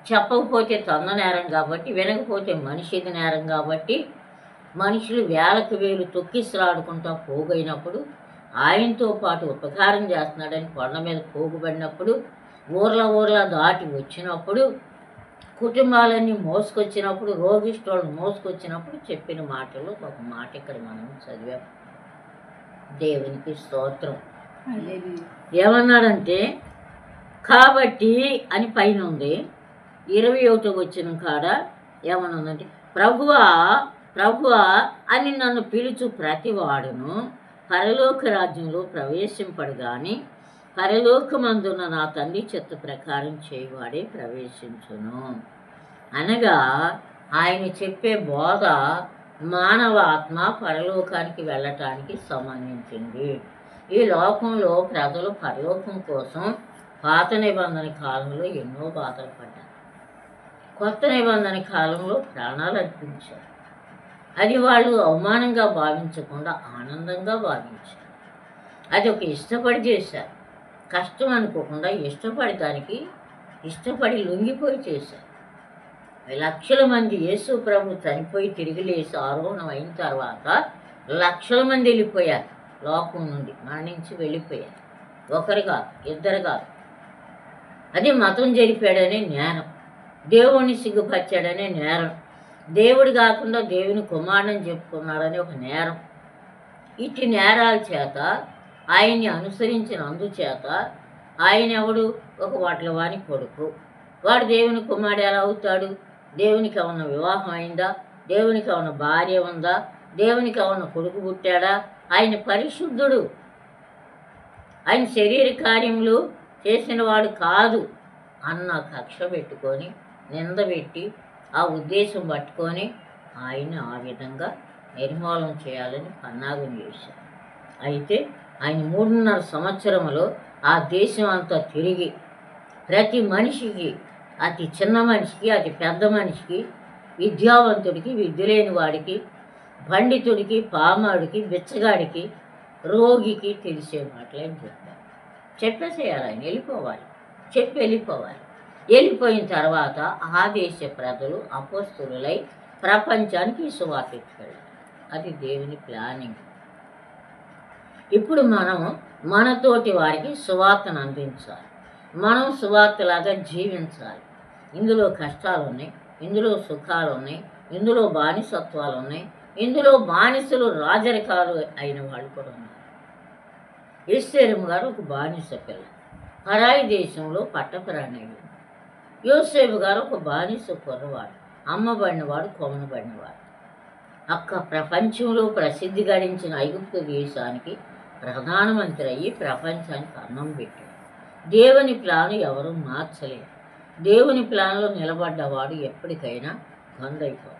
చెప్పకపోతే తొంద నేరం కాబట్టి, వినకపోతే మనిషిది నేరం కాబట్టి, మనుషులు వేలకు వేలు తొక్కిసలాడుకుంటా పోగైనప్పుడు, ఆయనతో పాటు ఉపకారం చేస్తున్నాడని కొండ మీద పోగుబడినప్పుడు, ఊర్ల దాటి వచ్చినప్పుడు, కుటుంబాలన్నీ మోసుకొచ్చినప్పుడు, రోగిష్ఠులను మోసుకొచ్చినప్పుడు చెప్పిన మాటలు ఒక మాట ఇక్కడ మనం చదివాం. దేవునికి స్తోత్రం. ఏమన్నాడంటే, కాబట్టి అని పైన ఉంది. 21వ వచనం కాడ ఏమనుందంటే, ప్రభువా అని నన్ను పిలుచు ప్రతివాడును పరలోక రాజ్యంలో ప్రవేశింపడు గాని పరలోకమందున్న నా తండ్రి చిత్త ప్రకారం చేయువాడే ప్రవేశించును. అనగా ఆయన చెప్పే బోధ మానవ ఆత్మ పరలోకానికి వెళ్ళటానికి సంబంధించింది. ఈ లోకంలో ప్రజలు పరలోకం కోసం పాత నిబంధన కాలంలో ఎన్నో బాధలు పడ్డారు. కొత్త నిబంధన కాలంలో ప్రాణాలు అర్పించారు. అది వాళ్ళు అవమానంగా భావించకుండా ఆనందంగా భావించారు. అది ఒక ఇష్టపడి చేశారు. కష్టం అనుకోకుండా ఇష్టపడి లొంగిపోయి చేశారు. లక్షల మంది యేసు ప్రభు చనిపోయి తిరిగి లేచి ఆరోహణం అయిన తర్వాత లక్షల మంది వెళ్ళిపోయారు. లోకం నుండి మరణించి వెళ్ళిపోయారు. ఒకరు కాదు, ఇద్దరు కాదు. అది మతం జరిపాడనే నేరం, దేవుణ్ణి సిగ్గుపరిచాడనే నేరం, దేవుడు కాకుండా దేవుని కుమారుని చెప్పుకున్నాడని ఒక నేరం. ఇట్టి నేరాల చేత ఆయన్ని అనుసరించిన అందుచేత ఆయన ఎవడు? ఒక వడ్లవాని కొడుకు. వాడు దేవుని కుమారుడు ఎలా అవుతాడు? దేవునికి ఏమన్నా వివాహం అయిందా? దేవునికి ఏమన్నా భార్య ఉందా? దేవునికి ఏమన్నా కొడుకు పుట్టాడా? ఆయన పరిశుద్ధుడు. ఆయన శరీర కార్యములు చేసిన వాడు కాదు అన్న కక్ష పెట్టుకొని, నింద పెట్టి, ఆ ఉద్దేశం పట్టుకొని ఆయన ఆ విధంగా నిర్మూలన చేయాలని పన్నాగం చేశారు. అయితే ఆయన 3.5 సంవత్సరంలో ఆ దేశం అంతా తిరిగి ప్రతి మనిషికి, అతి చిన్న మనిషికి, అతి పెద్ద మనిషికి, విద్యావంతుడికి, విద్య లేని వాడికి, పండితుడికి, పామాడికి, బిచ్చగాడికి, రోగికి తెలిసే మాటలని చెప్పారు. చెప్పేసేయాలి, ఆయన వెళ్ళిపోవాలి, చెప్పి వెళ్ళిపోవాలి. వెళ్ళిపోయిన తర్వాత ఆ దేశ ప్రజలు అపోస్తులులై ప్రపంచానికి సువార్త ఇచ్చాడు. అది దేవుని ప్లానింగ్. ఇప్పుడు మనం మనతోటి వారికి సువార్తను అందించాలి. మనం సువార్తలాగా జీవించాలి. ఇందులో కష్టాలు ఉన్నాయి, ఇందులో సుఖాలు ఉన్నాయి, ఇందులో బానిసత్వాలు ఉన్నాయి, ఇందులో బానిసలు రాజరికాలు అయిన వాళ్ళు కూడా ఉన్నారు. ఎస్తేరమ్మ గారు ఒక బానిస పిల్ల, పరాయి దేశంలో పట్టపురాణి. యోసేపు గారు ఒక బానిస కుర్రవాడు, అమ్మబడినవాడు, కొమ్మబడినవాడు. ప్రపంచంలో ప్రసిద్ధి గడించిన ఐగుప్తు దేశానికి ప్రధానమంత్రి అయ్యి ప్రపంచానికి అన్నం పెట్టాడు. దేవుని ప్లాను ఎవరు మార్చలేరు. దేవుని ప్లాన్లో నిలబడ్డవాడు ఎప్పటికైనా బందైపోతాడు.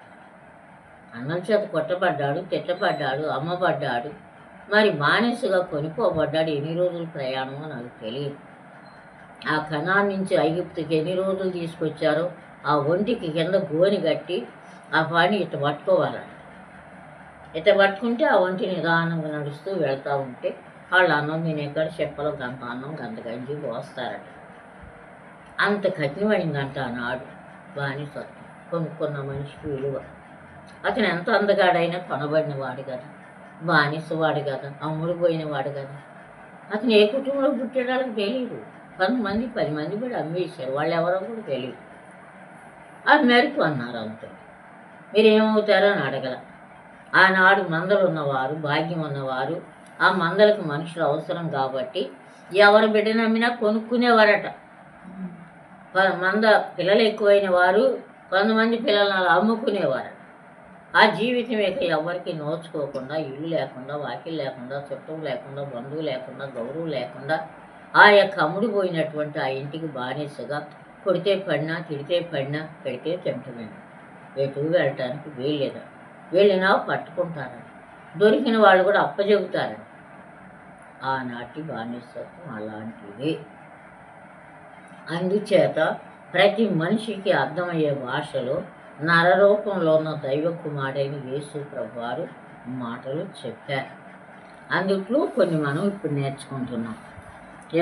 అన్నం చేత కొట్టబడ్డాడు, తిట్టబడ్డాడు, అమ్మబడ్డాడు, మరి బానిసగా కొనుక్కోబడ్డాడు. ఎన్ని రోజులు ప్రయాణమో నాకు తెలియదు. ఆ కనాన్ నుంచి ఐగుప్తుకి ఎన్ని రోజులు తీసుకొచ్చారో ఆ ఒంటికి కింద గోని కట్టి ఆ పాని ఇట్ట పట్టుకోవాలంట. ఇట్ట పట్టుకుంటే ఆ ఒంటి నిదానంగా నడుస్తూ వెళ్తూ ఉంటే వాళ్ళు అన్నం తినేకాడ చెప్పలో గంట అన్నం గంట గంజి పోస్తారట. అంత కఠినమైందంట ఆనాడు బానిసత్వం. కొనుక్కున్న మనిషికి విలువ. అతను ఎంత అందగాడైనా కొనబడిన వాడు కదా, బానిసవాడు కదా, అమ్ముడు పోయినవాడు కదా. అతను ఏ కుటుంబంలో పుట్టేటానికి తెలియదు. 10 మంది కూడా అమ్మేశారు. వాళ్ళు ఎవరో కూడా తెలియదు. అది మెరుపు అన్నారు. అంతే. మీరేమవుతారో అని అడగల. ఆనాడు మందలు ఉన్నవారు, భాగ్యం ఉన్నవారు, ఆ మందలకు మనుషులు అవసరం కాబట్టి ఎవరు బిడ్డనమ్మినా కొనుక్కునేవారట. మంద పిల్లలు ఎక్కువైన వారు కొంతమంది పిల్లలను అలా అమ్ముకునేవారట. ఆ జీవితం ఇక ఎవరికి నోచుకోకుండా, ఇల్లు లేకుండా, వాకిలు లేకుండా, చుట్టం లేకుండా, బంధువు లేకుండా, గౌరవం లేకుండా ఆ యొక్క అమ్ముడిపోయినటువంటి ఆ ఇంటికి బానిసగా కొడితే పడినా, తిడితే పడినా, పెడితే తింటమేనా, ఎటు వెళ్ళటానికి వీల్లేదా. వెళ్ళినా పట్టుకుంటారని, దొరికిన వాళ్ళు కూడా అప్పచెబుతారని. ఆనాటి బానిసత్వం అలాంటిది. అందుచేత ప్రతి మనిషికి అర్థమయ్యే భాషలో నరరూపంలో ఉన్న దైవ కుమారుడైన యేసు ప్రభువారు మాటలు చెప్పారు. అందుట్లో కొన్ని మనం ఇప్పుడు నేర్చుకుంటున్నాం.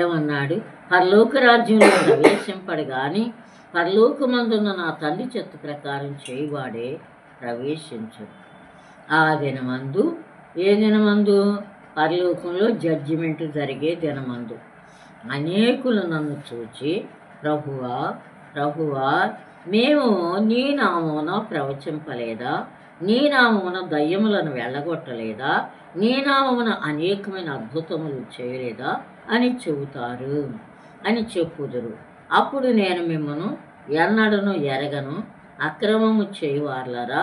ఏమన్నాడు? పరలోక రాజ్యంలో ప్రవేశింపడు కానీ పరలోకమందున్న నా తండ్రి చిత్త ప్రకారం చేయువాడే ప్రవేశించును. ఆ దినమందు, ఏ దినమందు? పరలోకంలో జడ్జిమెంట్ జరిగే దినమందు అనేకులు నన్ను చూచి, ప్రభువా ప్రభువా, మేము నీ నామమున ప్రవచింపలేదా? నీ నామమున దయ్యములను వెళ్ళగొట్టలేదా? నీ నామమున అనేకమైన అద్భుతములు చేయలేదా అని చెబుతారు అని చెప్పుదురు. అప్పుడు నేను మిమ్మను ఎన్నడను ఎరగను, అక్రమము చేయువార్లారా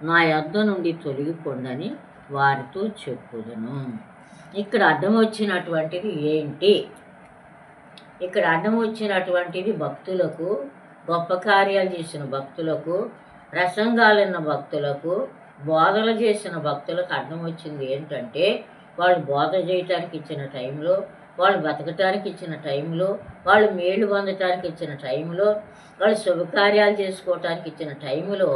నా యొద్ద నుండి తొలగిపోండని వారితో చెప్పుదును. ఇక్కడ అడ్డం వచ్చినటువంటిది ఏంటి? ఇక్కడ అడ్డం వచ్చినటువంటిది భక్తులకు, గొప్ప కార్యాలు చేసిన భక్తులకు, ప్రసంగాలున్న భక్తులకు, బోధలు చేసిన భక్తులకు అడ్డం వచ్చింది ఏంటంటే, వాళ్ళు బోధ చేయటానికి ఇచ్చిన టైంలో, వాళ్ళు బతకటానికి ఇచ్చిన టైంలో, వాళ్ళు మేలు పొందటానికి ఇచ్చిన టైంలో, వాళ్ళు శుభకార్యాలు చేసుకోవటానికి ఇచ్చిన టైంలో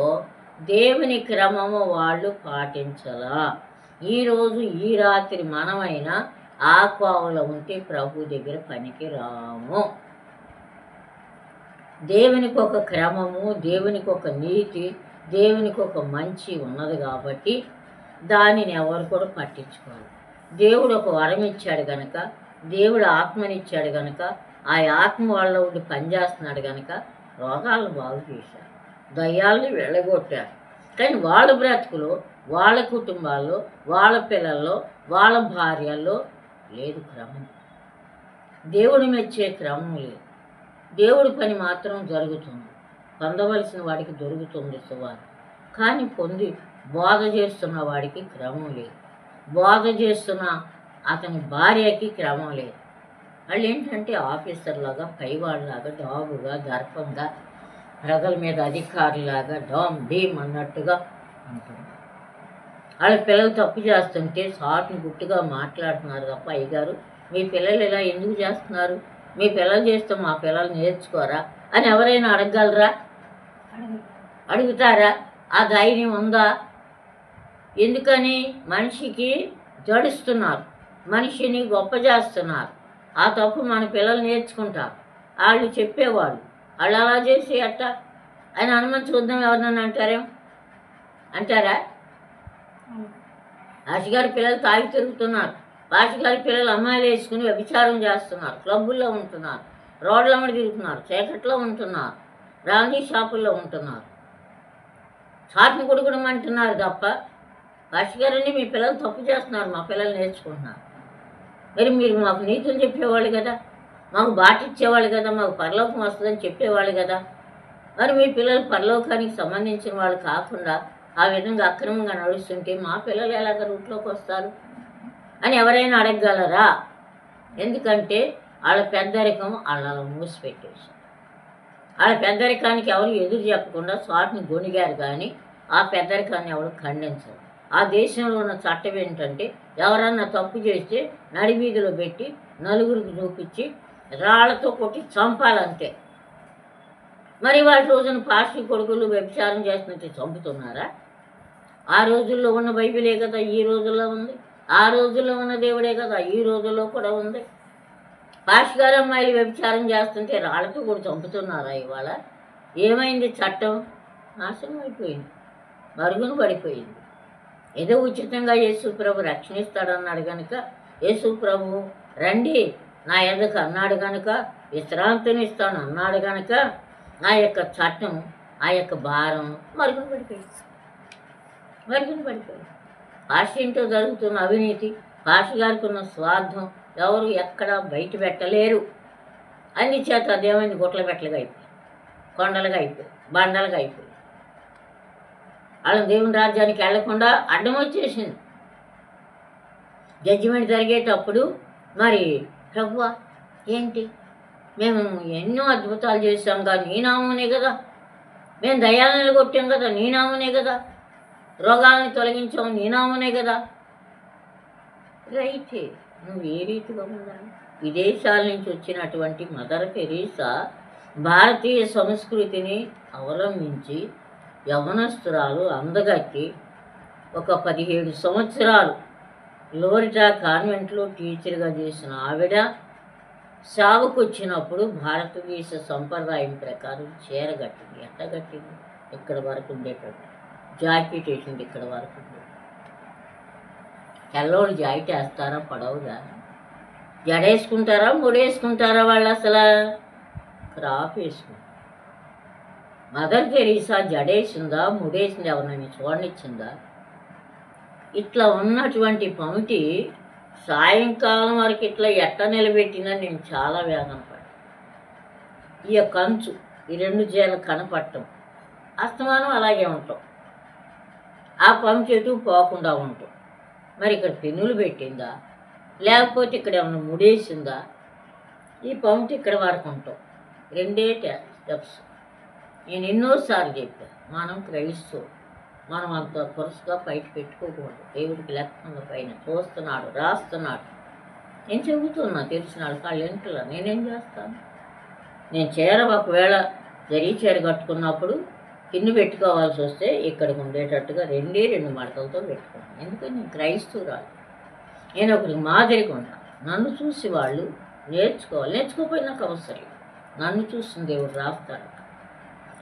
దేవుని క్రమము వాళ్ళు పాటించలా. ఈరోజు ఈ రాత్రి మనమైనా ఆ కోవలో ఉంటే ప్రభు దగ్గర పనికి రాము. దేవునికి ఒక క్రమము, దేవునికి ఒక నీతి, దేవునికి ఒక మంచి ఉన్నది కాబట్టి దానిని ఎవరు కూడా పట్టించుకోవాలి. దేవుడు ఒక వరం ఇచ్చాడు కనుక, దేవుడు ఆత్మనిచ్చాడు కనుక, ఆ ఆత్మ వాళ్ళ ఉండి పనిచేస్తున్నాడు కనుక రోగాలను బాగు చేశారు, దయ్యాల్ని వెళ్ళగొట్టారు. కానీ వాళ్ళ బ్రతుకులో, వాళ్ళ కుటుంబాల్లో, వాళ్ళ పిల్లల్లో, వాళ్ళ భార్యల్లో లేదు క్రమం. దేవుడు మెచ్చే క్రమం లేదు. దేవుడి పని మాత్రం జరుగుతుంది, పొందవలసిన వాడికి దొరుకుతుంది సువార్త. కానీ పొంది బోధ చేస్తున్న వాడికి క్రమం లేదు, బోధ చేస్తున్న అతని భార్యకి క్రమం లేదు. వాళ్ళు ఏంటంటే ఆఫీసర్లాగా, పైవాళ్ళలాగా, డాగుగా, దర్పంగా, ప్రజల మీద అధికారులాగా డామ్ డీమ్ అన్నట్టుగా ఉంటుంది. వాళ్ళ పిల్లలు తప్పు చేస్తుంటే సాటును గుట్టుగా మాట్లాడుతున్నారు తప్ప, అయ్యగారు మీ పిల్లలు ఇలా ఎందుకు చేస్తున్నారు, మీ పిల్లలు చేస్తే మా పిల్లలు నేర్చుకోరా అని ఎవరైనా అడగగలరా? అడుగుతారా? ఆ ధైర్యం ఉందా? ఎందుకని? మనిషికి జడుస్తున్నారు, మనిషిని గొప్ప చేస్తున్నారు. ఆ తప్పు మన పిల్లలు నేర్చుకుంటారు. వాళ్ళు చెప్పేవాళ్ళు, వాళ్ళు అలా చేసి అట్ట అని అనుమతి చూద్దాం ఎవరినన్నా అంటారా? ఆశగారి పిల్లలు తాగి తిరుగుతున్నారు, ఆశగారి పిల్లలు అమ్మాయిలు వేసుకుని వ్యభిచారం చేస్తున్నారు, క్లబ్బుల్లో ఉంటున్నారు, రోడ్ల మీద తిరుగుతున్నారు, చీకట్లో ఉంటున్నారు, బ్రాందీ షాపుల్లో ఉంటున్నారు, చాట్ని కొడుకుడమంటున్నారు తప్ప ఆశగారిని మీ పిల్లలు తప్పు చేస్తున్నారు, మా పిల్లలు నేర్చుకుంటున్నారు. మరి మీరు మాకు నీతులు చెప్పేవాళ్ళు కదా, మాకు బాటిచ్చేవాళ్ళు కదా, మాకు పరలోకం వస్తుందని చెప్పేవాళ్ళు కదా. మరి మీ పిల్లలు పరలోకానికి సంబంధించిన వాళ్ళు కాకుండా ఆ విధంగా అక్రమంగా నడుస్తుంటే మా పిల్లలు ఎలాగ రూట్లోకి వస్తారు అని ఎవరైనా అడగగలరా? ఎందుకంటే వాళ్ళ పెద్దరికం వాళ్ళ మూసిపెట్టేసి, వాళ్ళ పెద్దరికానికి ఎవరు ఎదురు చెప్పకుండా స్వాటిని గొనిగారు. కానీ ఆ పెద్దరికాన్ని ఎవరు ఖండించరు. ఆ దేశంలో ఉన్న చట్టం ఏంటంటే, ఎవరన్నా తప్పు చేస్తే నడివీధిలో పెట్టి నలుగురికి చూపించి రాళ్లతో కొట్టి చంపాలంతే. మరి వాటి రోజున పాస్టి కొడుకులు వ్యభిచారం చేస్తున్నట్టు చంపుతున్నారా? ఆ రోజుల్లో ఉన్న బైబిలే కదా ఈ రోజుల్లో ఉంది, ఆ రోజుల్లో ఉన్న దేవుడే కదా ఈ రోజుల్లో కూడా ఉంది. పాస్టి గారు అమ్మాయిలు వ్యభిచారం చేస్తుంటే రాళ్లతో కూడా చంపుతున్నారా? ఇవాళ ఏమైంది? చట్టం నాశనం అయిపోయింది, మరుగున పడిపోయింది. ఏదో ఉచితంగా యేసు ప్రభు రక్షణిస్తాడన్నాడు కనుక, యేసు ప్రభు రండి నా ఎదుకు అన్నాడు కనుక, విశ్రాంతినిస్తాను అన్నాడు కనుక, ఆ యొక్క చట్టం, ఆ యొక్క భారం మరుగున పడిపోయింది. పాస్టర్ ఇంట్లో జరుగుతున్న అవినీతి, పాస్టర్ గారికి ఉన్న స్వార్థం ఎవరు ఎక్కడ బయట పెట్టలేరు. అందుచేత అదేమైంది? గుట్ల పెట్టలుగా అయిపోయి, కొండలుగా అయిపోయి, బండలుగా అయిపోయి, వాళ్ళని దేవుని రాజ్యానికి వెళ్లకుండా అడ్డం వచ్చేసింది. జడ్జిమెంట్ జరిగేటప్పుడు మరి ప్రభువా ఏంటి, మేము ఎన్నో అద్భుతాలు చేసాం కదా, నీ నామనే కదా, మేము దయ్యాలను కొట్టాం కదా, నీ నామనే కదా, రోగాలను తొలగించాము, నీ నామనే కదా. రైతే నువ్వు ఏ రీతిగా ఉండాలి? విదేశాల నుంచి వచ్చినటువంటి మదర్ తెరీసా భారతీయ సంస్కృతిని అవలంబించి యవనస్తురాలు అందగట్టి ఒక 17 సంవత్సరాలు లోరిటా కాన్వెంట్లో టీచర్గా చేసిన ఆవిడ సావుకు వచ్చినప్పుడు భారతదేశ సంప్రదాయం ప్రకారం చీర కట్టింది. ఎట్లా కట్టింది? ఇక్కడ వరకు ఉండేటట్టు జాకెట్ వేసింది. ఇక్కడ వరకు ఉండేది. తెల్లోడు జాకెట్ వేస్తారా? పొడవుగా జడేసుకుంటారా? ముడేసుకుంటారా? వాళ్ళు అసలు క్రాప్ వేసుకుంటారు. మదర్ తెరీసా జడేసిందా? ముడేసింది? ఎవరినైనా చూడనిచ్చిందా? ఇట్లా ఉన్నటువంటి పమిటి సాయంకాలం వరకు ఇట్లా ఎట్ట నిలబెట్టినా నేను చాలా వేదన పడ్డా. ఈ కంచు, ఈ 2 జీలు కనపడటం, అస్తమానం అలాగే ఉంటాం. ఆ పమిటి ఎటు పోకుండా ఉంటాం. మరి ఇక్కడ పెన్నులు పెట్టిందా? లేకపోతే ఇక్కడ ఏమైనా ముడేసిందా? ఈ పమిటి ఇక్కడ వరకు ఉంటాం. 2 స్టెప్స్. నేను ఎన్నోసార్లు చెప్పాను, మనం క్రైస్తవులు, మనం అంత కొరసుగా బయట పెట్టుకోకూడదు. దేవుడికి లెక్క ఉన్న పైన చూస్తున్నాడు, రాస్తున్నాడు. నేను చెబుతున్నా, తెలిసినాడు వాళ్ళు ఇంట్లో నేనేం చేస్తాను? నేను చీర ఒకవేళ చీర కట్టుకున్నప్పుడు పిన్ను పెట్టుకోవాల్సి వస్తే ఇక్కడికి ఉండేటట్టుగా 2 మడతలతో పెట్టుకున్నాను. ఎందుకని నేను క్రైస్తవురాలు, నేను ఒకరికి మాదిరిగా ఉంటాను. నన్ను చూసి వాళ్ళు నేర్చుకోవాలి. నేర్చుకోపోయినా నాకు అవసరం. నన్ను చూసిన దేవుడు రాస్తాడు.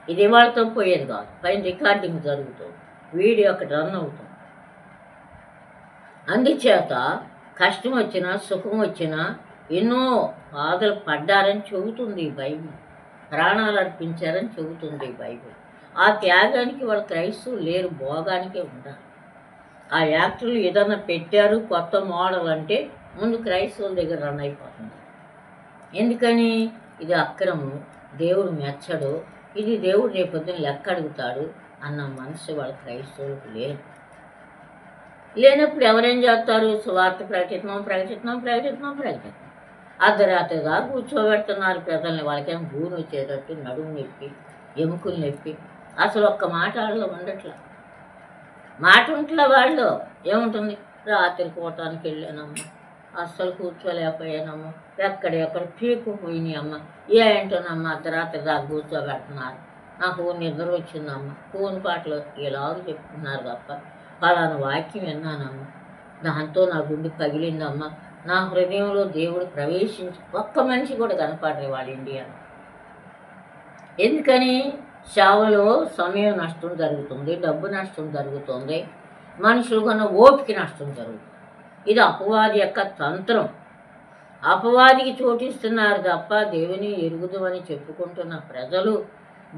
ఇది వాళ్ళతో పోయేది కాదు. పైన రికార్డింగ్ జరుగుతుంది, వీడియో అక్కడ రన్ అవుతుంది. అందుచేత కష్టం వచ్చినా సుఖం వచ్చినా ఎన్నో బాధలు పడ్డారని చెబుతుంది ఈ బైబిల్. ప్రాణాలు అర్పించారని చెబుతుంది ఈ బైబిల్. ఆ త్యాగానికి వాళ్ళు క్రైస్తవులు లేరు, భోగానికే ఉండాలి. ఆ యాక్టర్లు ఏదన్నా పెట్టారు కొత్త మోడల్ అంటే ముందు క్రైస్తవుల దగ్గర రన్ అయిపోతుంది. ఎందుకని? ఇది అక్రమం, దేవుడు మెచ్చడు, ఇది దేవుడు రేపొద్దున లెక్క అడుగుతాడు అన్న మనసు వాళ్ళ క్రైస్తవులకు లేదు. లేనప్పుడు ఎవరేం చేస్తారు? స్వార్థ ప్రకటిస్తున్నాం. అర్ధరాత్రి దాకా కూర్చోబెడుతున్నారు ప్రజల్ని. వాళ్ళకేం గూను వచ్చేటట్టు, నడుము నొప్పి, ఎముకలు నొప్పి. అసలు ఒక్క మాట వాళ్ళు ఉండట్లా. మాట ఉంట్లా వాళ్ళు. ఏముంటుంది? రాత్రి కూటానికి వెళ్ళానమ్మా, అస్సలు కూర్చోలేకపోయానమ్మా, ఎక్కడ పీక్కుపోయినాయి అమ్మ, ఏంటోనమ్మా అర్ధరాత్రి దాకా కూర్చోబెడుతున్నారు, నాకు నిద్ర వచ్చిందమ్మా. ఫోన్ పాటలు ఇలాగ చెప్తున్నారు తప్ప ఫలానా వాక్యం విన్నానమ్మా, దాంతో నా గుండె పగిలిందమ్మా, నా హృదయంలో దేవుడు ప్రవేశించి ఒక్క మనిషి కూడా కనపడరు వాళ్ళ ఇండియాలో. ఎందుకని? సేవలో సమయం నష్టం జరుగుతుంది, డబ్బు నష్టం జరుగుతుంది, మనుషులు కొన్న ఓపిక నష్టం జరుగుతుంది. ఇది అపవాది యొక్క తంత్రం. అపవాదికి చోటిస్తున్నారు తప్ప దేవుని ఎరుగుదమని చెప్పుకుంటున్న ప్రజలు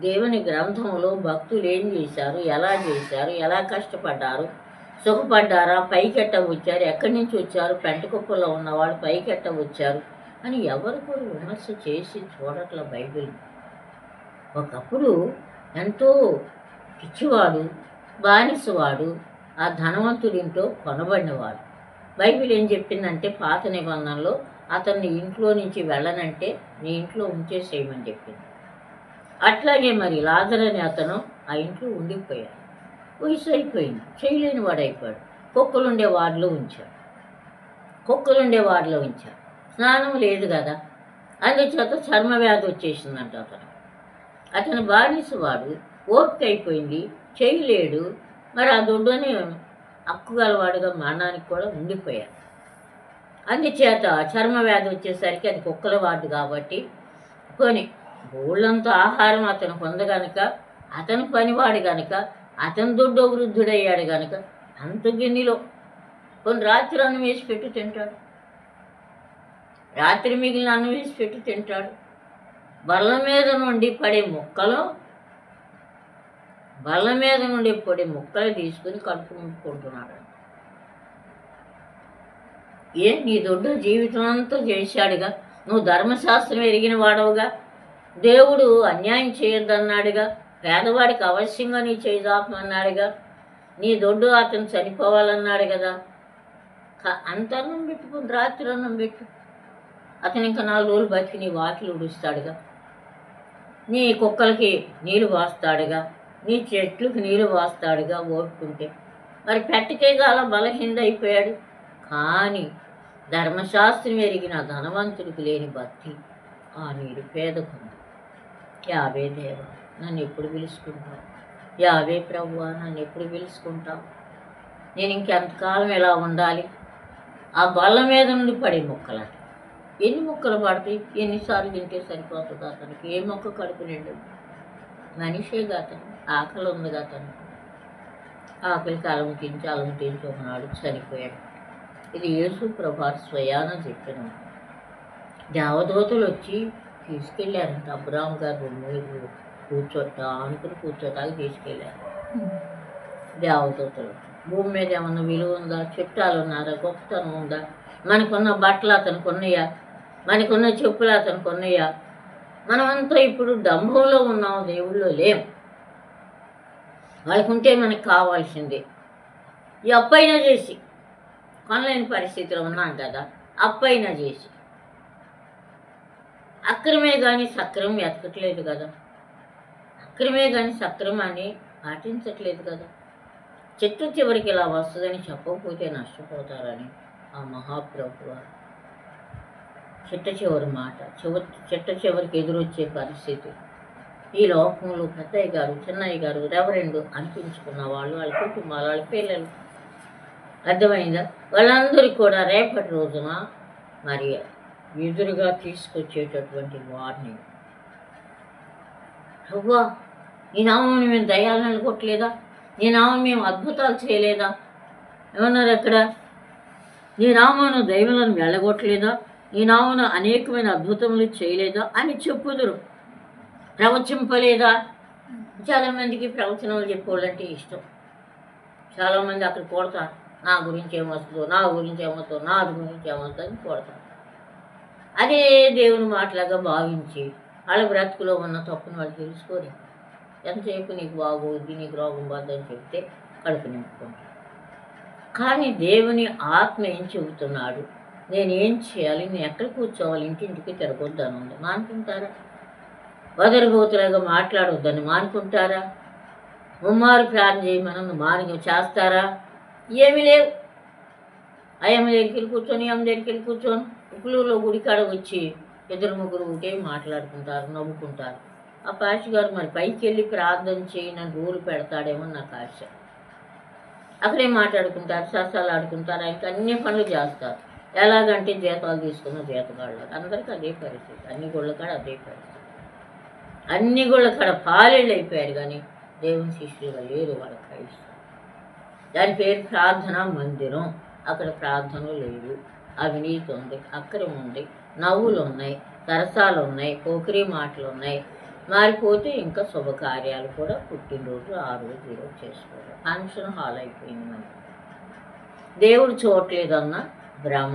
దేవుని గ్రంథంలో భక్తులు ఏం చేశారు, ఎలా కష్టపడ్డారు, సుఖపడ్డారా, పైకెట్ట వచ్చారు, ఎక్కడి నుంచి వచ్చారు, పెంటకుప్పలో ఉన్నవాడు పైకెట్ట వచ్చారు అని ఎవరు కూడా విమర్శ చేసి చూడట్ల బైబిల్. ఒకప్పుడు ఎంతో పిచ్చివాడు, బానిసవాడు, ఆ ధనవంతుడింటో కొనబడినవాడు. బైబిల్ ఏం చెప్పిందంటే పాత నిబంధనలో అతన్ని ఇంట్లో నుంచి వెళ్ళనంటే నీ ఇంట్లో ఉంచేసేయమని చెప్పింది. అట్లాగే మరి లాజరు అనే అతను ఆ ఇంట్లో ఉండిపోయాడు. వయసు అయిపోయింది, చేయలేని వాడైపోయాడు. కుక్కలుండే వారిలో ఉంచాడు. స్నానం లేదు కదా, అందుచేత చర్మ వ్యాధి వచ్చేసిందంట అతను బానిసవాడు, ఓపిక అయిపోయింది, చేయలేడు. మరి ఆ దొడ్డుని హక్కుగలవాడుగా మరణానికి కూడా ఉండిపోయాడు. అందుచేత చర్మ వ్యాధి వచ్చేసరికి అది కుక్కల వాడు కాబట్టి కొని ఊళ్ళంతా ఆహారం అతను పొందగనుక, అతను పనివాడు గనుక, అతను దొడ్డు వృద్ధుడయ్యాడు గనుక అంత గిన్నెలో కొన్ని రాత్రి అన్నం వేసి పెట్టు తింటాడు, రాత్రి మిగిలిన అన్నం వేసి పెట్టు తింటాడు. బల్ల మీద నుండి పడే ముక్కలు తీసుకుని కడుపు నింపుకుంటున్నాడు. నీ దొడ్డు జీవితం అంతా చేశాడుగా, నువ్వు ధర్మశాస్త్రం ఎరిగిన వాడవుగా, దేవుడు అన్యాయం చేయొద్దన్నాడుగా, పేదవాడికి అవశ్యంగా నీ చేయదాపమన్నాడుగా, నీ దొడ్డు అతను చనిపోవాలన్నాడు కదా, అంత అన్నం పెట్టుకుని రాత్రి అన్నం పెట్టు, అతను ఇంకా 4 రోజులు బతికి నీ వాకిలు ఉడుస్తాడుగా, నీ కుక్కలకి నీళ్ళు పోస్తాడుగా, నీ చెట్లకు నీళ్ళు పోస్తాడుగా ఓపుకుంటే. మరి పెట్టకే గాల బలహీన అయిపోయాడు. కానీ ధర్మశాస్త్రం ఎరిగిన ధనవంతుడికి లేని భక్తి ఆ నిరుపేదకుంది. యావే దేవా నన్ను ఎప్పుడు పిలుచుకుంటావు, యావే ప్రభువా నన్ను ఎప్పుడు పిలుచుకుంటావు, నేను ఇంకెంతకాలం ఎలా ఉండాలి? ఆ బల్ల మీద నుండి పడే ముక్కలట, ఎన్ని ముక్కలు పడతాయి? ఎన్నిసార్లు తింటే సరిపోతుంది అతనికి? ఏ మొక్క కడుపు నిండు? మనిషేగా అతను, ఆకలి ఉందిగా అతను. ఆకలికి అలం తించి ఒకనాడు చనిపోయాడు. ఇది యేసు ప్రభు స్వయాన చెప్పిన. దేవదూతలు వచ్చి తీసుకెళ్ళారంట. అబ్రాహం గారు రూమ్ అనుకుని కూర్చోటానికి తీసుకెళ్ళారు దేవదూతలు. భూమి మీద ఏమన్నా విలువ ఉందా? చుట్టాలు ఉన్నారా? గొప్పతనం ఉందా? మనకున్న బట్టలు అతనికి ఉన్నాయా? మనకున్న చెప్పులు అతనికి ఉన్నాయా? మనమంతా ఇప్పుడు డంభంలో ఉన్నాం, దేవుళ్ళో లేం. వాళ్ళకుంటే మనకు కావాల్సిందే. ఈ అప్పైనా చేసి కొనలేని పరిస్థితిలో ఉన్నాం కదా, అప్పైనా చేసి అక్రమే కానీ సక్రమం ఎతకట్లేదు కదా, అక్రమే కానీ సక్రమాన్ని పాటించట్లేదు కదా. చెట్టు చివరికి ఇలా వస్తుందని చెప్పకపోతే నష్టపోతారని ఆ మహాప్రభు చిట్ట చివరి మాట, చిట్ట చివరికి ఎదురొచ్చే పరిస్థితి. ఈ లోకంలో పెద్దయ్య గారు, చిన్నయ్య గారు, రెవరెండు అనిపించుకున్న వాళ్ళు, వాళ్ళ కుటుంబాలు, వాళ్ళ పిల్లలు, అర్థమైందా? వాళ్ళందరికీ కూడా రేపటి రోజున మరి ఎదురుగా తీసుకొచ్చేటటువంటి వార్నింగ్. అవ్వా, ఈ నామని మేము దయాలను వెళ్ళగొట్టలేదా? నీ నామం మేము అద్భుతాలు చేయలేదా? ఏమన్నారు అక్కడ? నీ నామను దైవాలను వెళ్ళగొట్టలేదా? నీ నామను అనేకమైన అద్భుతములు చేయలేదా అని చెప్పుదురు. ప్రవచింపలేదా? చాలామందికి ప్రవచనాలు చెప్పేవాళ్ళంటే ఇష్టం. చాలామంది అక్కడ కొడతారు, నా గురించి ఏమొస్తుందో, నా గురించి ఏమవుతుందో, నా గురించి ఏమవుతుందని కొడతారు. అదే దేవుని మాటలాగా భావించి వాళ్ళ బ్రతుకులో ఉన్న తప్పును వాళ్ళు తెలుసుకొని ఎంతసేపు నీకు బాగోద్ది, నీకు రోగం పోద్దని చెప్తే కడుపు నింపుకుంటారు. కానీ దేవుని ఆత్మ ఏం చెబుతున్నాడు? నేనేం చేయాలి? నేను ఎక్కడ కూర్చోవాలి? ఇంటింటికి తిరగొద్దని ఉంది. మానుకుంటారా? వదరబోతులాగా మాట్లాడొద్దని మానుకుంటారా? ముమ్మారు ప్రార్థన చేయమని చేస్తారా? ఏమీ లేవు. అయ్యమ్మ దగ్గరికి కూర్చొని, అమ్మ దగ్గరికి కూర్చొని ఉప్పులూరులో గుడికాడ వచ్చి ఇద్దరు ముగ్గురు ఉంటే మాట్లాడుకుంటారు, నవ్వుకుంటారు. ఆ పాస్టర్ గారు మరి పైకి వెళ్ళి ప్రార్థన చేయని రూలు పెడతాడేమో నాకు ఆశ. అక్కడే మాట్లాడుకుంటారు, సరసాలు ఆడుకుంటారు, ఆయనకి అన్ని పనులు చేస్తారు. ఎలాగంటే జీతాలు తీసుకున్న జీతగాళ్ళు అందరికీ అదే పరిస్థితి. అన్ని గుళ్ళ కాడ అదే పరిస్థితి. అన్ని గుళ్ళ కాడ పాలేళ్ళు అయిపోయారు, కానీ దేవుని శిష్యులుగా లేరు వాళ్ళ క్రైస్తవం. దాని పేరు ప్రార్థనా మందిరం. అక్కడ ప్రార్థనలు లేవు, అవినీతి ఉంది, అక్రమం ఉంది, నవ్వులు ఉన్నాయి, సరసాలు ఉన్నాయి, పోకిరీ మాటలు ఉన్నాయి. మారిపోతే ఇంకా శుభకార్యాలు కూడా పుట్టినరోజు ఆ రోజు ఈరోజు చేసుకోవాలి. ఫంక్షన్ హాల్ అయిపోయింది. మనకి దేవుడు చూడలేదన్న భ్రమ,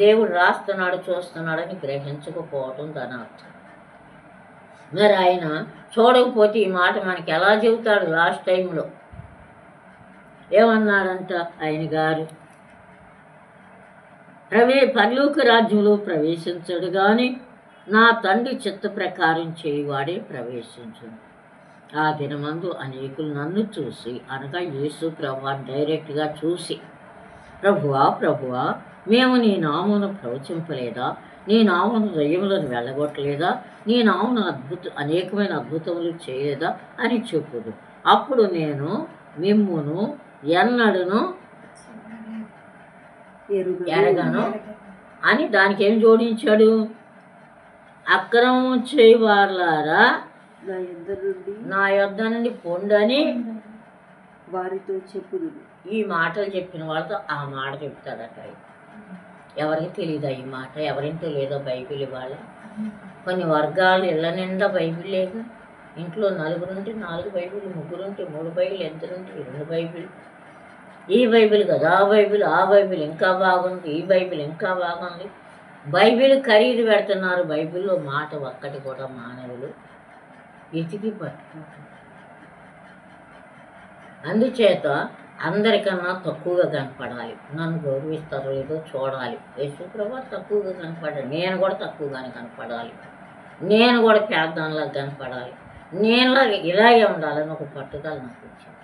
దేవుడు రాస్తున్నాడు చూస్తున్నాడని గ్రహించకపోవడం దాని అర్థం. మరి ఆయన చూడకపోతే ఈ మాట మనకి ఎలా చెబుతాడు? లాస్ట్ టైంలో ఏమన్నాడంట ఆయన గారు? పరలోక రాజ్యంలో ప్రవేశించడు కానీ నా తండ్రి చిత్త ప్రకారం చేయువాడే ప్రవేశించును. ఆ దినమందు అనేకులు నన్ను చూసి, అనగా యేసు ప్రభువాన్ని డైరెక్ట్గా చూసి, ప్రభువా ప్రభువా, మేము నీ నామమును ప్రవచింపలేదా? నీ నామమును దయ్యములను వెళ్ళగొట్టలేదా? నీ నామమును అనేకమైన అద్భుతములు చేయలేదా అని చెప్పుదు. అప్పుడు నేను మిమ్మును ఎన్నడను ఎరగను అని దానికి ఏం జోడించాడు? అక్రమం చేయవారులారా నా యొద్ద నుండి పొండని వారితో చెప్పుదు. ఈ మాటలు చెప్పిన వాళ్ళతో ఆ మాట చెప్తాడట. ఎవరికి తెలియదా ఈ మాట? ఎవరింటో లేదో బైబిల్ ఇవాళ. కొన్ని వర్గాలు ఇళ్ళ నిండా బైబిల్ లేక, ఇంట్లో నలుగురుంటే 4 బైబిల్, ముగ్గురుంటే 3 బైబిల్, ఎంతరుంటే 2 బైబిల్. ఈ బైబిల్ కదా ఆ బైబిల్, ఆ బైబిల్ ఇంకా బాగుంది, ఈ బైబిల్ ఇంకా బాగుంది. బైబిల్ ఖరీదు పెడుతున్నారు. బైబిల్లో మాట ఒక్కటి కూడా మానవులు ఎతికి పట్టుకుంటారు. అందుచేత అందరికన్నా తక్కువగా కనపడాలి. నన్ను గౌరవిస్తారో లేదో చూడాలి. యేసుప్రభు తక్కువగా కనపడాలి, నేను కూడా తక్కువగానే కనపడాలి, నేను కూడా పేదదానిలాగా కనపడాలి, నేనులాగా ఇలాగే ఉండాలని ఒక పట్టుదల నాకు వచ్చింది.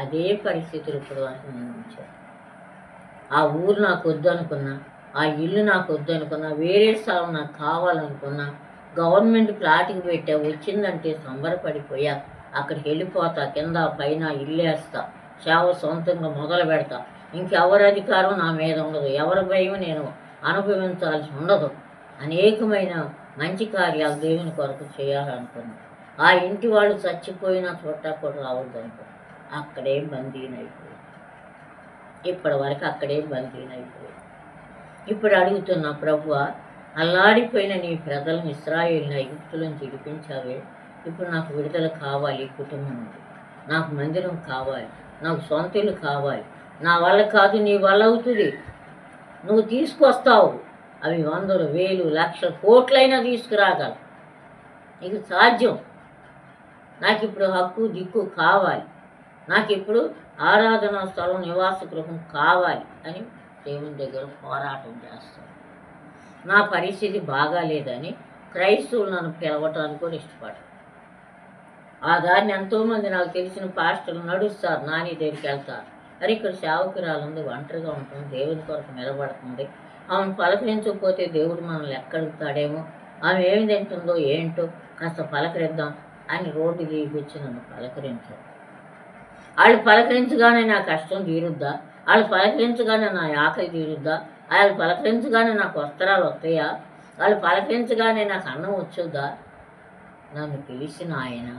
అదే పరిస్థితులు ఇప్పుడు వరకు నేను ఉంచాను. ఆ ఊరు నాకు వద్దు అనుకున్నా, ఆ ఇల్లు నాకు వద్దు అనుకున్నా, వేరే స్థలం నాకు కావాలనుకున్నా, గవర్నమెంట్ ప్లాట్కి పెట్టా, వచ్చిందంటే సంబరపడిపోయా, అక్కడికి వెళ్ళిపోతా, కింద పైన ఇల్లేస్తా, సేవ సొంతంగా మొదలు పెడతా. ఇంకెవరి అధికారం నా మీద ఉండదు, ఎవరి భయం నేను అనుభవించాల్సి ఉండదు. అనేకమైన మంచి కార్యాలు దేవుని కొరకు చేయాలనుకున్నాను. ఆ ఇంటి వాళ్ళు చచ్చిపోయిన చోట కూడా రావద్దనుకో, అక్కడే బందీనైపోయింది. ఇప్పటి వరకు అక్కడే బందీనైపోయింది. ఇప్పుడు అడుగుతున్నా, ప్రభువా, అల్లాడిపోయిన నీ ప్రజలను ఇశ్రాయేలుని ఐగుప్తులను విడిపించావే, ఇప్పుడు నాకు విడుదల కావాలి. కుటుంబం నుండి నాకు మందిరం కావాలి, నాకు సొంత ఇల్లు కావాలి. నా వల్ల కాదు, నీ వల్ల అవుతుంది. నువ్వు తీసుకొస్తావు. అవి 100,000, 1,000, లక్షల, కోట్లైనా తీసుకురాగలవు. నీకు సాధ్యం. నాకు ఇప్పుడు హక్కు దిక్కు కావాలి. నాకు ఇప్పుడు ఆరాధనా స్థలం, నివాస గృహం కావాలి అని దేవుని దగ్గర పోరాటం చేస్తాను. నా పరిస్థితి బాగాలేదని క్రైస్తవులు నన్ను పిలవటానికి కూడా ఇష్టపడరు. ఆ దారిని ఎంతోమంది నాకు తెలిసిన పాస్టర్లు నడుస్తారు, నాని దగ్గరికి వెళ్తారు. మరి ఇక్కడ సేవకురాలు ఉంది, ఒంటరిగా ఉంటుంది, దేవుని కొరకు నిలబడుతుంది. ఆమెను పలకరించకపోతే దేవుడు మనల్ని ఎక్కడుతాడేమో, ఆమె ఏమి తింటుందో ఏంటో కాస్త పలకరిద్దాం అని రోడ్డు దిగిచ్చి నన్ను పలకరించారు. వాళ్ళు పలకరించగానే నా కష్టం తీరుద్దా? వాళ్ళు పలకరించగానే నా ఆకలి తీరుద్దా? వాళ్ళు పలకరించగానే నాకు వస్త్రాలు వస్తాయా? వాళ్ళు పలకరించగానే నాకు అన్నం వచ్చుద్దా? నన్ను పిలిచిన ఆయన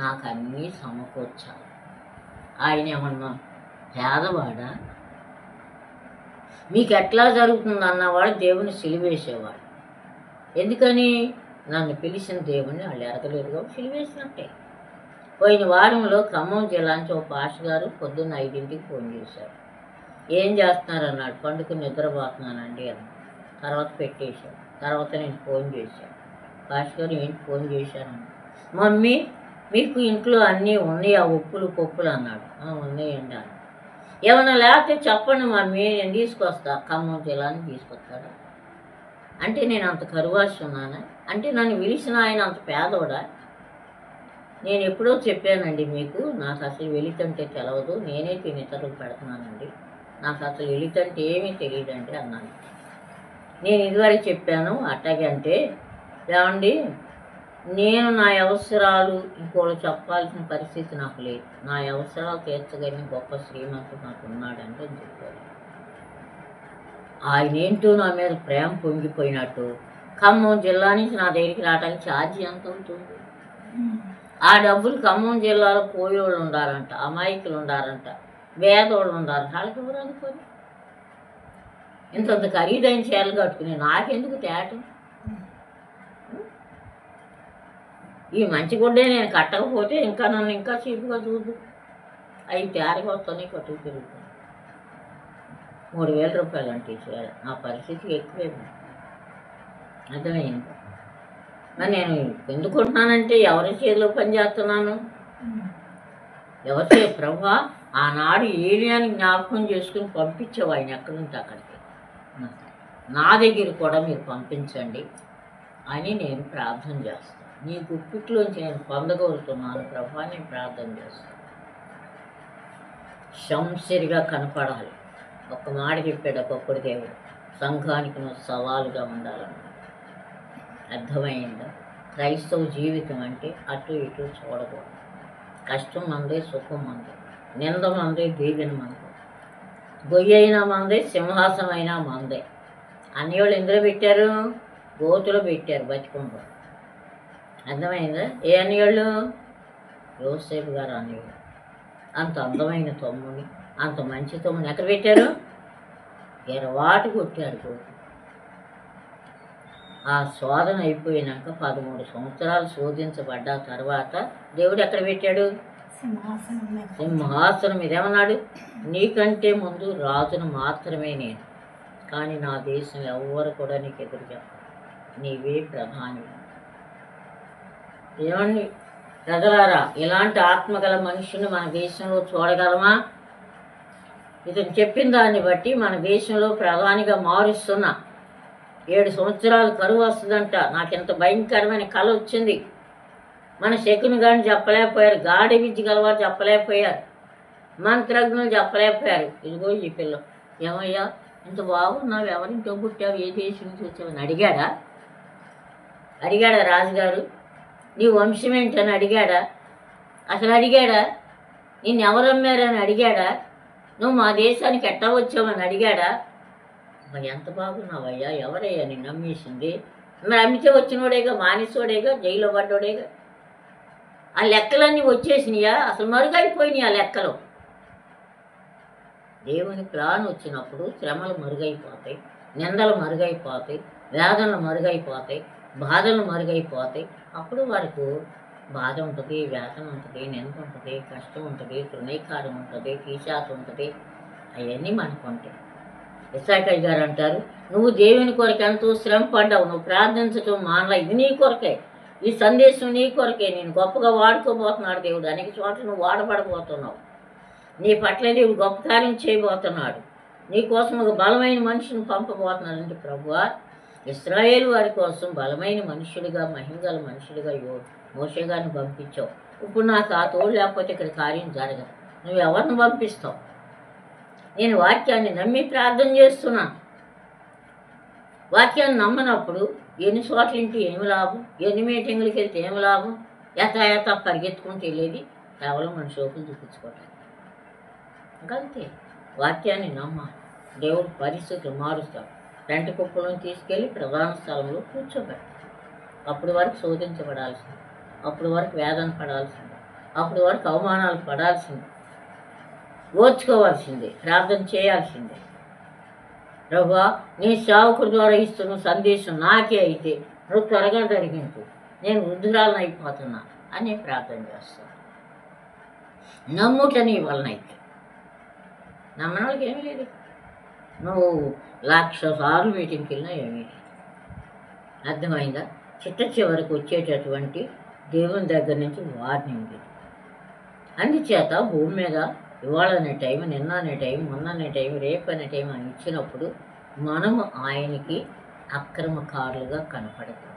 నాకు అన్నీ సమకూర్చాలి. ఆయన ఏమన్నా పేదవాడా? మీకు ఎట్లా జరుగుతుంది అన్నవాడు దేవుని సిలివేసేవాడు. ఎందుకని? నన్ను పిలిచిన దేవుని వాళ్ళు ఎరగలేదుగా, సిలివేసినట్టే. పోయిన వారంలో ఖమ్మం జిల్లా నుంచి ఒక పాస్టర్ గారు పొద్దున్న 5ంటికి ఫోన్ చేశారు. ఏం చేస్తున్నారన్నాడు. పండుకుని నిద్రపోతున్నానండి అన్న. తర్వాత పెట్టేశాను. తర్వాత నేను ఫోన్ చేశాను. పాస్టర్ గారు ఏంటి ఫోన్ చేశానన్న. మమ్మీ, మీకు ఇంట్లో అన్నీ ఉన్నాయా, ఉప్పులు పప్పులు అన్నాడు. ఉన్నాయండి అన్న. ఏమన్నా లేకపోతే చెప్పండి మమ్మీ, నేను తీసుకొస్తా. ఖమ్మం జిల్లాని తీసుకొస్తాడా? అంటే నేను అంత కరువాసి ఉన్నానా? అంటే నన్ను పిలిచిన ఆయన అంత పేదోడా? నేను ఎప్పుడో చెప్పానండి మీకు, నాకు అసలు వెలితంటే తెలవదు, నేనే తిని ఇతరులకు పెడుతున్నానండి, నాకు అసలు వెలితంటే ఏమీ తెలియదండి అన్నాను. నేను ఇదివరకు చెప్పాను అట్టాగే. అంటే ఏమండి, నేను నా అవసరాలు ఇంకోళ్ళు చెప్పాల్సిన పరిస్థితి నాకు లేదు. నా అవసరాలు తీర్చగలిగిన గొప్ప శ్రీమంతుడు నాకు ఉన్నాడంటే చెప్పాను. ఆయన ఏంటో నా మీద ప్రేమ పొంగిపోయినట్టు ఖమ్మం జిల్లా నుంచి నా దగ్గరికి రావడానికి ఛార్జీ ఎంత అవుతుంది? ఆ డబ్బులు ఖమ్మం జిల్లాలో పోయేవాళ్ళు ఉండారంట, అమాయకులు ఉండారంట, వేదోళ్ళు ఉండారంట. వాళ్ళకి ఎవరు అనుకోని ఇంతంత ఖరీదైన చీరలు కట్టుకుని నాకెందుకు తేటం? ఈ మంచి గుడ్డే నేను కట్టకపోతే ఇంకా నన్ను ఇంకా చీపుగా చూద్దు. అవి తేరగా వస్తానే కట్టుకు తిరుగుతాను. 3,000 రూపాయలు అంటే చీర. నా పరిస్థితి ఎక్కువే. అర్థమైంది. మరి నేను ఎందుకుంటున్నానంటే ఎవరి చేతిలో పని చేస్తున్నాను? ఎవరి చేతి? ప్రభువా, ఆనాడు ఏలియాని జ్ఞాపకం చేసుకుని పంపించేవా ఆయన ఎక్కడుంటే అక్కడికి, నా దగ్గర కూడా మీరు పంపించండి అని నేను ప్రార్థన చేస్తాను. నీ గుప్పిట్లోంచి నేను పొందగలుగుతున్నాను ప్రభువా, నేను ప్రార్థన చేస్తాను. శంసరిగా కనపడాలి. ఒక్క మాట చెప్పాడు ఒక్కొక్కడి దేవుడు, సంఘానికి నువ్వు సవాలుగా ఉండాలన్నాడు. అర్థమైందా? క్రైస్తవ జీవితం అంటే అటు ఇటు చూడకూడదు. కష్టం మందే, సుఖం మందే, నింద మందే, దీవెన మందే, గొయ్యి అయినా మందే, సింహాసనం అయినా మందే. అన్నివాళ్ళు ఎందులో పెట్టారు? గోతులో పెట్టారు బతికుండా. అర్థమైందా? ఏ అన్నివాళ్ళు? యోసేపు గారు అన్నివాళ్ళు. అంత అందమైన తమ్ముని, అంత మంచి తమ్ముని ఎక్కడ పెట్టారు? ఎరవాటు కొట్టారు గోతు. ఆ శోధన అయిపోయినాక 13 సంవత్సరాలు శోధించబడ్డ తర్వాత దేవుడు ఎక్కడ పెట్టాడు? సింహాసనం మీద. ఏమన్నాడు? నీకంటే ముందు రాజును మాత్రమే నేను, కానీ నా దేశం ఎవ్వరు కూడా నీకు ఎదురు చెప్పాలి, నీవే ప్రధాని. ఏమండి ప్రజలారా, ఇలాంటి ఆత్మగల మనుషుని మన దేశంలో చూడగలమా? ఇతను చెప్పిన దాన్ని బట్టి మన దేశంలో ప్రధానిగా మారుస్తున్నా. 7 సంవత్సరాలు కరువు వస్తుందంట. నాకు ఎంత భయంకరమైన కళ వచ్చింది. మన శకుని గారిని చెప్పలేకపోయారు, గాడి విద్య గలవారు చెప్పలేకపోయారు, మంత్రజ్ఞులు చెప్పలేకపోయారు. ఇదిగో ఈ పిల్ల, ఏమయ్యా ఇంత బాగున్నావు, ఎవరింటో పుట్టావు, ఏ దేశం నుంచి వచ్చావని అడిగాడా? రాజుగారు? నీ వంశం ఏంటని అడిగాడా? అసలు అడిగాడా? నిన్ను ఎవరు అమ్మారని అడిగాడా? నువ్వు మా దేశానికి ఎట్టా వచ్చావని అడిగాడా? మరి ఎంత బాగున్నావయ్యా, ఎవరయ్యా నేను నమ్మేసింది? మరి అమ్మితే వచ్చినోడేగా, మానేసోడేగా, జైల్లో పడ్డోడేగా. ఆ లెక్కలన్నీ వచ్చేసినాయా? అసలు మరుగైపోయినాయి ఆ లెక్కలు. దేవుని ప్లాన్ వచ్చినప్పుడు శ్రమలు మరుగైపోతాయి, నిందలు మరుగైపోతాయి, వేదనలు మరుగైపోతాయి, బాధలు మరుగైపోతాయి. అప్పుడు వారికి బాధ ఉంటుంది, వేదన ఉంటుంది, నింద ఉంటుంది, కష్టం ఉంటుంది, తృణీకారం ఉంటుంది, కీశాత ఉంటుంది. అవన్నీ మనకు ఉంటాయి. ఇసాకయ్య గారు అంటారు, నువ్వు దేవుని కొరకు ఎంతో శ్రమ పడ్డావు, నువ్వు ప్రార్థించటం మానలా, ఇది నీ కొరకే, ఈ సందేశం నీ కొరకే, నేను గొప్పగా వాడుకోబోతున్నాడు దేవుడు. అనేక చోట్ల నువ్వు వాడబడబోతున్నావు, నీ పట్ల దేవుడు గొప్ప కార్యం చేయబోతున్నాడు, నీ కోసం ఒక బలమైన మనిషిని పంపబోతున్నాడంటే ప్రభువా, ఇశ్రాయేలు వారి కోసం బలమైన మనుషుడిగా, మహిమగల మనుషుడిగా మోషే గారిని పంపించావు. ఇప్పుడు నాకు ఆ తోడు లేకపోతే ఇక్కడ కార్యం జరగదు. నువ్వు ఎవరిని పంపిస్తావు? నేను వాక్యాన్ని నమ్మి ప్రార్థన చేస్తున్నాను. వాక్యాన్ని నమ్మనప్పుడు ఎన్ని చోట్ల ఇంటి ఏమి లాభం, ఎన్ని మీటింగులకి వెళ్తే ఏమి లాభం? యథాయథ పరిగెత్తుకుంటూ వెళ్ళేది కేవలం మన షోకులు చూపించుకోవటానికి. అంతే. వాక్యాన్ని నమ్మాలి. దేవుడు పరిస్థితులు మారుస్తాడు. రెంటి కుప్పలను తీసుకెళ్ళి ప్రధాన స్థలంలో కూర్చోబెట్టాలి. అప్పటి వరకు శోధించబడాల్సింది, అప్పటి వరకు వేదన పడాల్సింది, అప్పటి వరకు అవమానాలు పడాల్సింది, ఓర్చుకోవాల్సిందే, ప్రార్థన చేయాల్సిందే. ప్రభువా, నీ సేవకుడి ద్వారా ఇస్తున్న సందేశం నాకే అయితే నువ్వు త్వరగా జరిగించు, నేను వృద్ధురాలను అయిపోతున్నా అని ప్రార్థన చేస్తాను. నమ్ముట నీ వలనైతే. నమ్మని వాళ్ళకి ఏమీ లేదు. నువ్వు 1,00,000 సార్లు మీటింగ్కి వెళ్ళినా ఏమీ లేదు. అర్థమైందా? చిట్ట చివరికి వచ్చేటటువంటి దేవుని దగ్గర నుంచి వార్నింగ్ ఇది. అందుచేత భూమి మీద ఇవాళ అనే టైం, నిన్న అనే టైం, మొన్న అనే టైం, రేపు అనే టైం అని ఇచ్చినప్పుడు మనము ఆయనకి అక్రమకారులుగా కనపడతాం.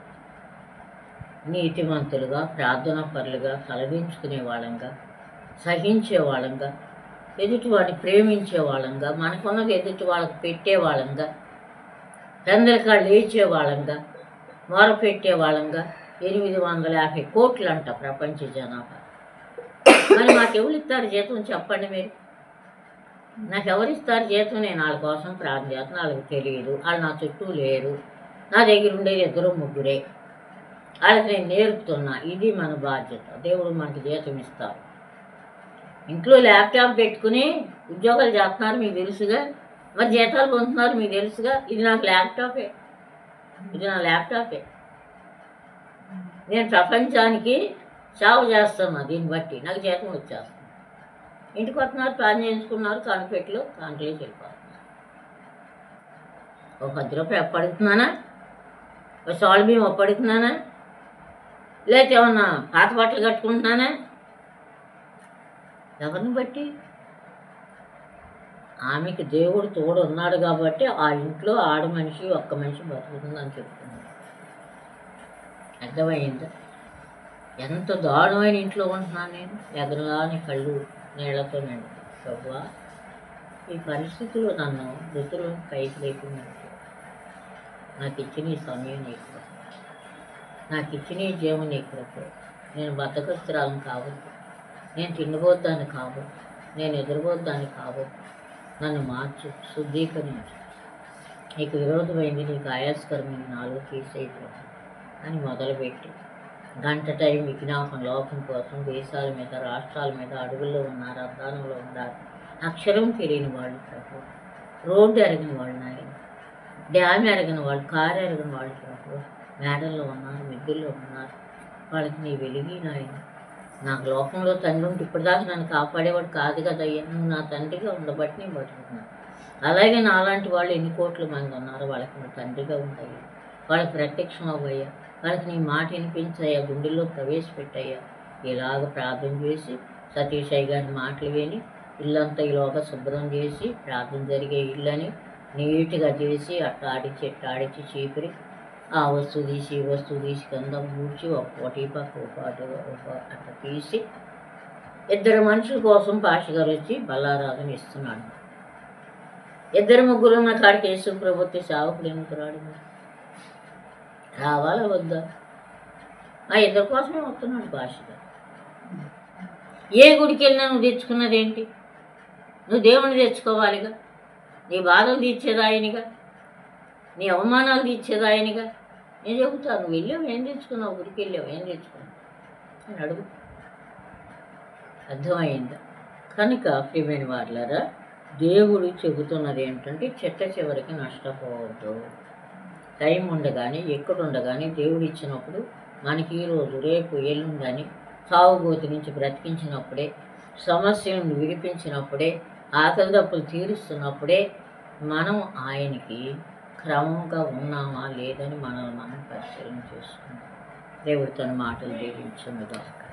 నీతిమంతులుగా, ప్రార్థనా పరులుగా, తలదించుకునే వాళ్ళంగా, సహించే వాళ్ళంగా, ఎదుటి వాడిని ప్రేమించే వాళ్ళంగా, మనకున్నది ఎదుటి వాళ్ళకి పెట్టే వాళ్ళంగా, పెందలకా లేచే వాళ్ళంగా, మొరపెట్టే వాళ్ళంగా. 850 కోట్లు అంట ప్రపంచ జనాభా. మరి మాకెవరు ఇస్తారు జీతం చెప్పండి మీరు? నాకు ఎవరు ఇస్తారు జీతం? నేను వాళ్ళ కోసం ప్రార్థన చేస్తాను, వాళ్ళకి తెలియదు, వాళ్ళు నా చుట్టూ లేరు, నా దగ్గర ఉండేది 2 3 వాళ్ళకి నేను నేర్పుతున్నా. ఇది మన బాధ్యత. దేవుడు మనకి జీతం ఇస్తారు. ఇంట్లో ల్యాప్టాప్ పెట్టుకుని ఉద్యోగాలు చేస్తున్నారు మీకు తెలుసుగా, మరి జీతాలు పొందుతున్నారు మీకు తెలుసుగా. ఇది నాకు ల్యాప్టాపే, ఇది నా ల్యాప్టాపే. నేను ప్రపంచానికి సేవ చేస్తున్నా, దీన్ని బట్టి నాకు జీతం వచ్చేస్తుంది. ఇంటికి వస్తున్నారు, ప్లాన్ చేయించుకున్నారు, కాన్పెట్లో కాంట్లేసి వెళ్ళిపోతున్నారు. ఒక 10 రూపాయలు అప్పడుగుతున్నానా? ఒక సాల్ బియ్యం అప్పడుగుతున్నానా? లేకపోతే ఏమన్నా పాత బట్టలు కట్టుకుంటున్నానా? ఎవరిని బట్టి? ఆమెకి దేవుడు తోడు ఉన్నాడు కాబట్టి ఆ ఇంట్లో ఆడ మనిషి, ఒక్క మనిషి బతుకుతుందని చెప్తున్నాడు. అర్థమైందా? ఎంత దారుణమైన ఇంట్లో ఉంటున్నాను నేను. ఎగరలాని కళ్ళు నీళ్లతో నిండి. ప్రభువా, ఈ పరిస్థితుల్లో నన్ను ఋతులు పైకి లేకుండా నాకు ఇచ్చిన ఈ సమయం నీకు, నాకు ఇచ్చిన ఈ జీవం నీకు. నేను బతకస్తురాలను కావద్దు, నేను తిండిపోద్దాన్ని కావద్దు, నేను ఎదురుపోద్దాన్ని కావద్దు. నన్ను మార్చు, శుద్ధీకరించు. నీకు విరోధమైంది, నీకు ఆయాస్కరమైంది నాలో తీసేయకూడదు అని మొదలుపెట్టి గంట టైం విజ్ఞాపన లోకం కోసం దేశాల మీద, రాష్ట్రాల మీద అడుగుల్లో ఉన్నారు, అద్దానంలో ఉన్నారు. అక్షరం తెలియని వాళ్ళు ప్రభు, రోడ్డు ఎరగిన వాళ్ళు నాయన, డ్యామ్ ఎరగిన వాళ్ళు, కారు ఎరగిన వాళ్ళు ప్రభు, మేడల్లో ఉన్నారు, మిద్దుల్లో ఉన్నారు. వాళ్ళకి నీ వెలిగి నాయన. నాకు లోకంలో తండ్రి ఉంటే ఇప్పటిదాకా నన్ను కాపాడేవాడు కాదు కదయ్యా, నువ్వు నా తండ్రిగా ఉండబట్టి నేను బతుకుతున్నాను. అలాగే నాలాంటి వాళ్ళు ఎన్ని కోట్ల మంది ఉన్నారో వాళ్ళకి నువ్వు తండ్రిగా ఉంటాయి, వాళ్ళకి ప్రత్యక్షం అవ్వయ్యా, వాళ్ళకి నీ మాట వినిపించయ్యా, గుండెల్లో ప్రవేశపెట్టయ్యా. ఇలాగ ప్రార్థన చేసి సతీష్ అయ్య గారి మాటలు విని ఇల్లంతా ఈలోగా శుభ్రం చేసి, ప్రార్థన జరిగే ఇళ్ళని నీట్గా చేసి అట్టాడిచ్చి ఎట్టాడిచ్చి చీపురి ఆ వస్తువు తీసి ఈ వస్తువు తీసి కింద మూడ్చి ఒక పోటీ పక్క అట్లా తీసి 2 మనుషుల కోసం పాష గారు వచ్చి బల్లారాధన ఇస్తున్నాడు. 2 3 ఉన్న కాడికి యేసు ప్రభుత్వ సేవకుడు ఎందుకు రాడు? రావాలా వద్దా? ఆ 2 కోసమే వస్తున్నాడు పాష గారు. ఏ గుడికి వెళ్ళినా నువ్వు తెచ్చుకున్నది ఏంటి? నువ్వు దేవుని తెచ్చుకోవాలిగా, నీ బాధలు తీర్చేది ఆయనగా. నీ అవమానాలు తీర్చేది ఆయనగా. నేను చెబుతాను, నువ్వు వెళ్ళావు ఏం తెచ్చుకున్నావు, ఊరికి వెళ్ళావు ఏం తెచ్చుకున్నావు అని అడుగు. అర్థమైందా? కనుక ప్రియమైన వాళ్ళారా, దేవుడు చెబుతున్నది ఏంటంటే చెట్ట చివరికి నష్టపోవద్దు. టైం ఉండగానే ఎక్కడుండగానే దేవుడు ఇచ్చినప్పుడు మనకి ఈరోజు రేపు ఎల్లుండని సాగుబోతు నుంచి బ్రతికించినప్పుడే, సమస్యలను విడిపించినప్పుడే, ఆకలి దప్పులు తీరుస్తున్నప్పుడే మనం ఆయనకి క్రమంగా ఉన్నామా లేదని మనల్ని మనం పరిశీలన చేసుకుంటాం. దేవుడు తన మాటలు దీవించునుగాక.